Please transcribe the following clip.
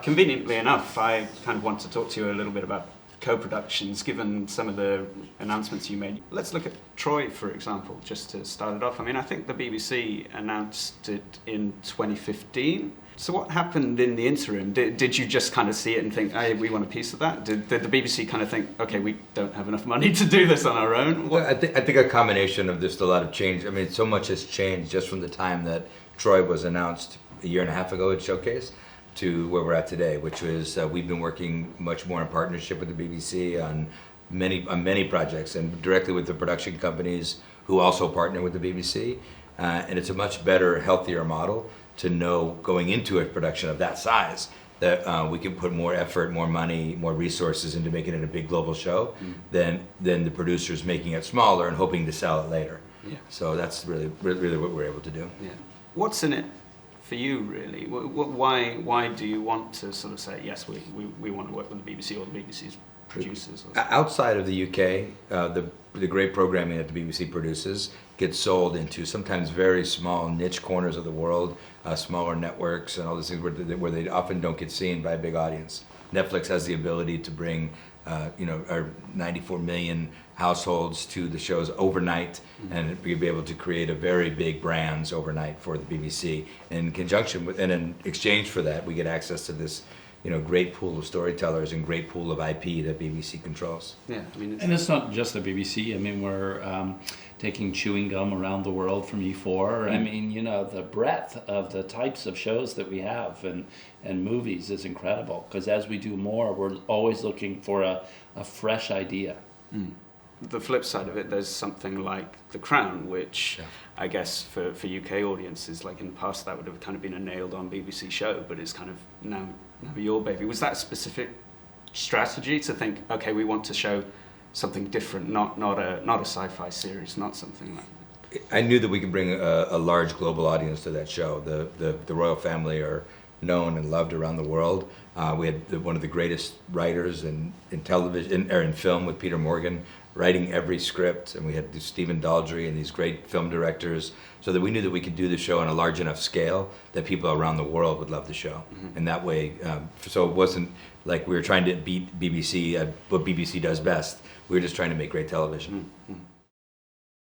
conveniently enough, I kind of want to talk to you a little bit about co-productions, given some of the announcements you made. Let's look at Troy, for example, just to start it off. I mean, I think the BBC announced it in 2015. So what happened in the interim? Did you just kind of see it and think, hey, we want a piece of that? Did the BBC kind of think, okay, we don't have enough money to do this on our own? Well, I think a combination of just a lot of change. I mean, so much has changed just from the time that Troy was announced a year and a half ago at Showcase to where we're at today, which was we've been working much more in partnership with the BBC on many projects and directly with the production companies who also partner with the BBC. And it's a much better, healthier model to know going into a production of that size that we can put more effort, more money, more resources into making it a big global show than the producers making it smaller and hoping to sell it later. Yeah. So that's really what we're able to do. Yeah. What's in it for you, really? Why do you want to sort of say, yes, we want to work with the BBC or the BBC's producers? Outside of the UK, the great programming that the BBC produces gets sold into sometimes very small niche corners of the world, smaller networks and all those things where they often don't get seen by a big audience. Netflix has the ability to bring our 94 million households to the shows overnight, and be able to create a very big brands overnight for the BBC. In conjunction with, and in exchange for that, we get access to this, great pool of storytellers and great pool of IP that BBC controls. Yeah, I mean, and it's not just the BBC. I mean, we're taking chewing gum around the world from E4. I mean, the breadth of the types of shows that we have and movies is incredible, because as we do more, we're always looking for a fresh idea. The flip side of it, there's something like The Crown, which I guess for UK audiences, like in the past, that would have kind of been a nailed-on BBC show, but it's kind of now your baby. Was that a specific strategy to think, okay, we want to show something different, not a sci-fi series, not something like that? I knew that we could bring a large global audience to that show. The royal family are known and loved around the world. We had one of the greatest writers in television or in film with Peter Morgan writing every script, and we had Stephen Daldry and these great film directors, so that we knew that we could do the show on a large enough scale that people around the world would love the show. And that way, so it wasn't like we were trying to beat BBC at what BBC does best. We were just trying to make great television.